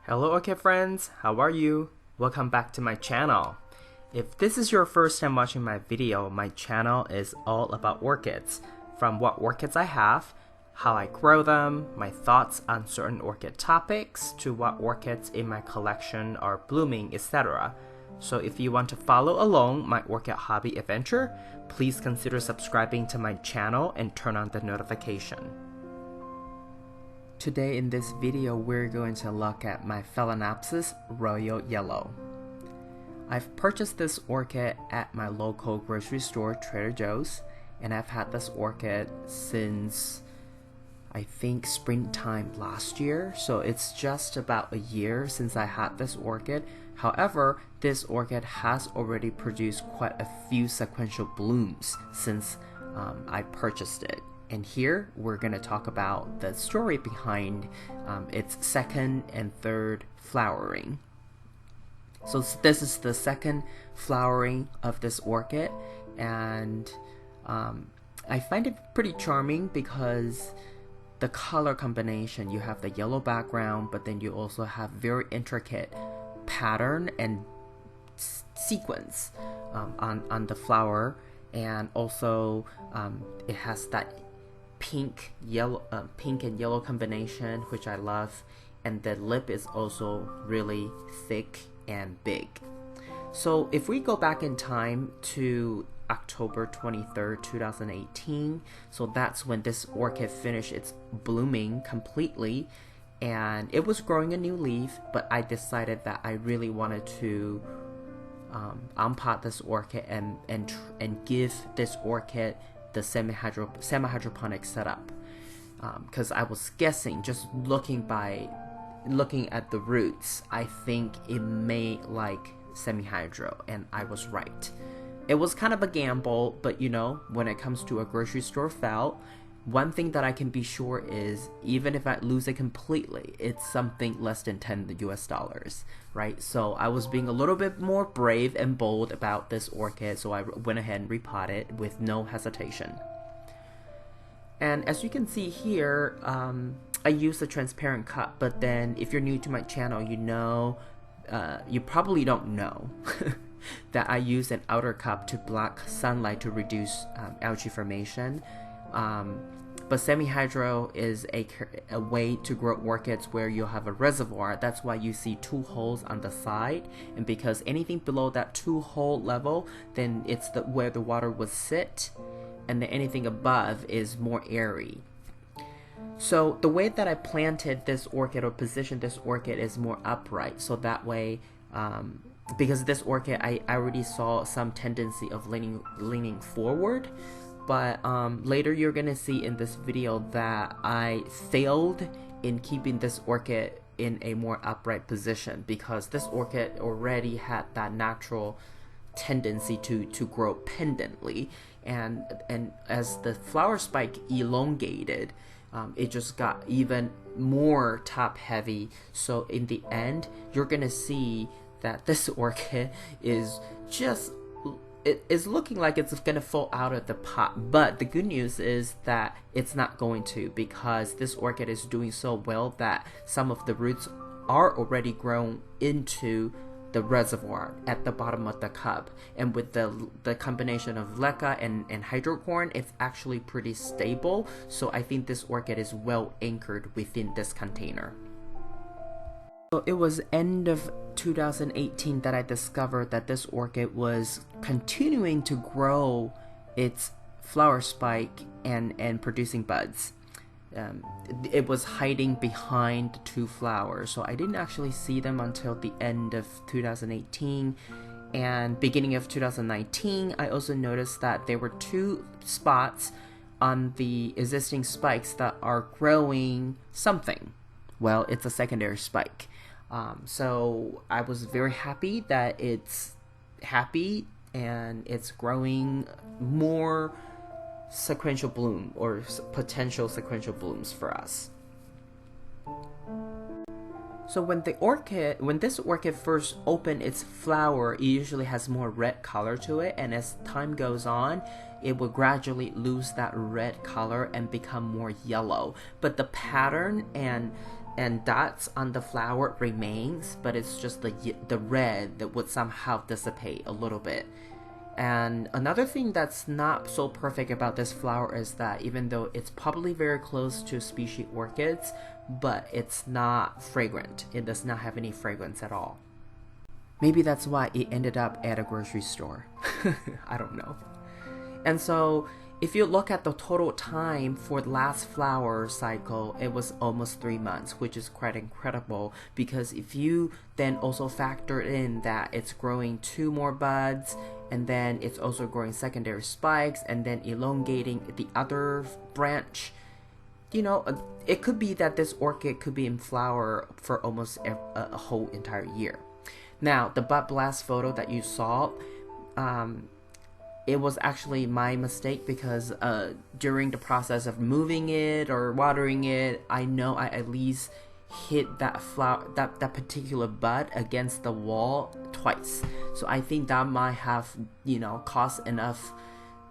Hello Orchid friends, how are you? Welcome back to my channel. If this is your first time watching my video, my channel is all about orchids. From what orchids I have, how I grow them, my thoughts on certain orchid topics, to what orchids in my collection are blooming, etc. So if you want to follow along my orchid hobby adventure, please consider subscribing to my channel and turn on the notification. Today in this video, we're going to look at my Phalaenopsis Royal Yellow. I've purchased this orchid at my local grocery store, Trader Joe's, and I've had this orchid since I think springtime last year, so it's just about a year since I had this orchid. However, this orchid has already produced quite a few sequential blooms since I purchased it. And here we're going to talk about the story behind its second and third flowering. So this is the second flowering of this orchid, and I find it pretty charming because the color combination, you have the yellow background, but then you also have very intricate pattern and sequence on the flower, and also it has that pink and yellow combination, which I love, and the lip is also really thick and big. So if we go back in time to October 23rd, 2018, so that's when this orchid finished its blooming completely, and it was growing a new leaf, but I decided that I really wanted to unpot this orchid and give this orchid the semi-hydroponic setup, because I was guessing, just looking at the roots, I think it may like semi-hydro, and I was right. It was kind of a gamble, but you know, when it comes to a grocery store Phal, one thing that I can be sure is, even if I lose it completely, it's something less than $10, right? So I was being a little bit more brave and bold about this orchid, so I went ahead and repotted it with no hesitation. And as you can see here, I used a transparent cup, but then if you're new to my channel, you know, you probably don't know that I use an outer cup to block sunlight to reduce algae formation. But semi-hydro is a way to grow orchids where you'll have a reservoir. That's why you see two holes on the side, and because anything below that two-hole level, then it's where the water would sit, and then anything above is more airy. So the way that I planted this orchid or positioned this orchid is more upright, so that way, because this orchid I already saw some tendency of leaning forward. But later you're gonna see in this video that I failed in keeping this orchid in a more upright position, because this orchid already had that natural tendency to grow pendantly, and as the flower spike elongated, it just got even more top heavy. So in the end, you're gonna see that this orchid is just, it is looking like it's gonna fall out of the pot, but the good news is that it's not going to, because this orchid is doing so well that some of the roots are already grown into the reservoir at the bottom of the cup, and with the combination of leca and hydrocorn, it's actually pretty stable. So I think this orchid is well anchored within this container. So it was end of 2018 that I discovered that this orchid was continuing to grow its flower spike and producing buds. It was hiding behind two flowers, so I didn't actually see them until the end of 2018. And beginning of 2019, I also noticed that there were two spots on the existing spikes that are growing something. Well, it's a secondary spike. So I was very happy that it's happy and it's growing more sequential bloom or potential sequential blooms for us. So when this orchid first opened its flower, it usually has more red color to it, and as time goes on, it will gradually lose that red color and become more yellow. But the pattern and and dots on the flower remains, but it's just the red that would somehow dissipate a little bit. And another thing that's not so perfect about this flower is that even though it's probably very close to species orchids, but it's not fragrant. It does not have any fragrance at all. Maybe that's why it ended up at a grocery store. I don't know. And so if you look at the total time for the last flower cycle, it was almost 3 months, which is quite incredible, because if you then also factor in that it's growing 2 more buds, and then it's also growing secondary spikes, and then elongating the other branch, you know, it could be that this orchid could be in flower for almost a whole entire year. Now, the bud blast photo that you saw, it was actually my mistake, because during the process of moving it or watering it, I know I at least hit that flower, that particular bud against the wall twice. So I think that might have, you know, caused enough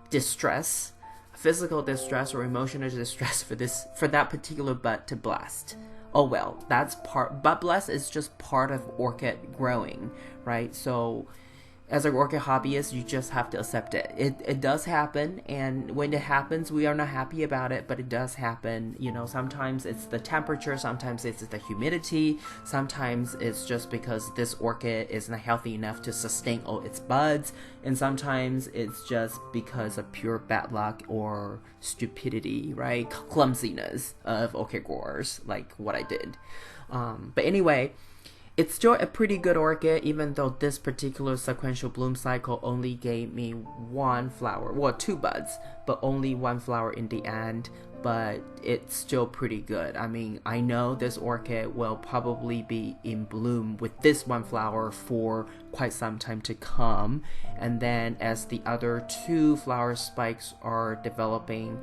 distress, physical distress or emotional distress for that particular bud to blast. Oh well, that's bud blast is just part of orchid growing, right? So as an orchid hobbyist, you just have to accept it. It does happen, and when it happens, we are not happy about it, but it does happen. You know, sometimes it's the temperature, sometimes it's the humidity, sometimes it's just because this orchid is not healthy enough to sustain all its buds, and sometimes it's just because of pure bad luck or stupidity, right? Clumsiness of orchid growers, like what I did. But anyway, it's still a pretty good orchid, even though this particular sequential bloom cycle only gave me 1 flower, well, 2 buds, but only 1 flower in the end, but it's still pretty good. I mean, I know this orchid will probably be in bloom with this 1 flower for quite some time to come, and then as the other 2 flower spikes are developing,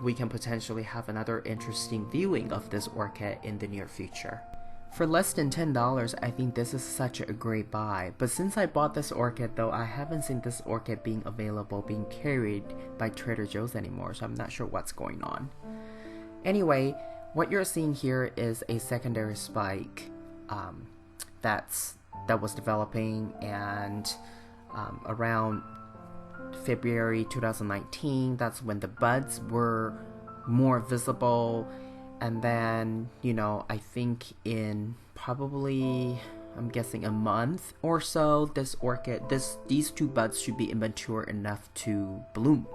we can potentially have another interesting viewing of this orchid in the near future. For less than $10, I think this is such a great buy, but since I bought this orchid though, I haven't seen this orchid being carried by Trader Joe's anymore, so I'm not sure what's going on. Anyway, what you're seeing here is a secondary spike that was developing, and around February 2019, that's when the buds were more visible. And then, you know, I think in probably, I'm guessing a month or so, this orchid, these 2 buds should be immature enough to bloom.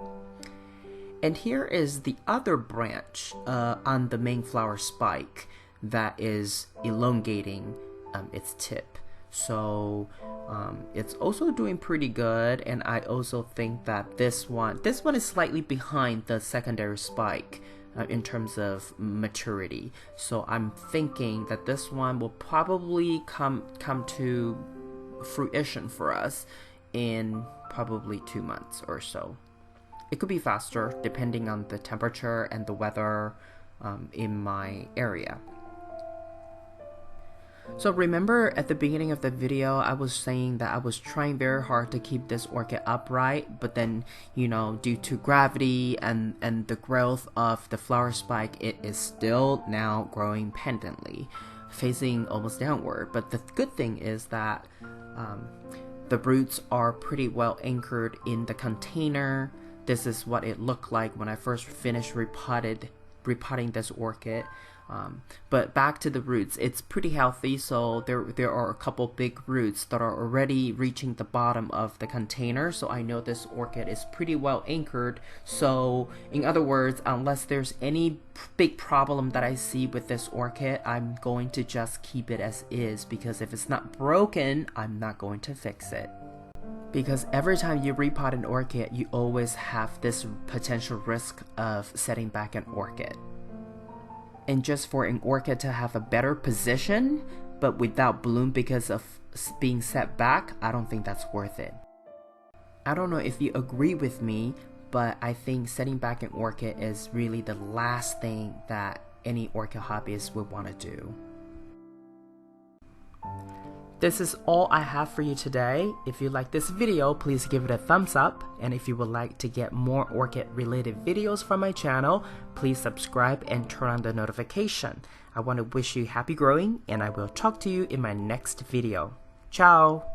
And here is the other branch on the main flower spike that is elongating its tip. So it's also doing pretty good, and I also think that this one is slightly behind the secondary spike in terms of maturity. So I'm thinking that this one will probably come to fruition for us in probably 2 months or so. It could be faster depending on the temperature and the weather in my area. So remember at the beginning of the video, I was saying that I was trying very hard to keep this orchid upright, but then, you know, due to gravity and the growth of the flower spike, it is still now growing pendantly, facing almost downward. But the good thing is that the roots are pretty well anchored in the container. This is what it looked like when I first finished repotting this orchid. But back to the roots, it's pretty healthy, so there are a couple big roots that are already reaching the bottom of the container, so I know this orchid is pretty well anchored. So in other words, unless there's any big problem that I see with this orchid, I'm going to just keep it as is, because if it's not broken, I'm not going to fix it. Because every time you repot an orchid, you always have this potential risk of setting back an orchid. And just for an orchid to have a better position, but without bloom because of being set back, I don't think that's worth it. I don't know if you agree with me, but I think setting back an orchid is really the last thing that any orchid hobbyist would want to do. This is all I have for you today. If you like this video, please give it a thumbs up. And if you would like to get more orchid related videos from my channel, please subscribe and turn on the notification. I want to wish you happy growing, and I will talk to you in my next video. Ciao!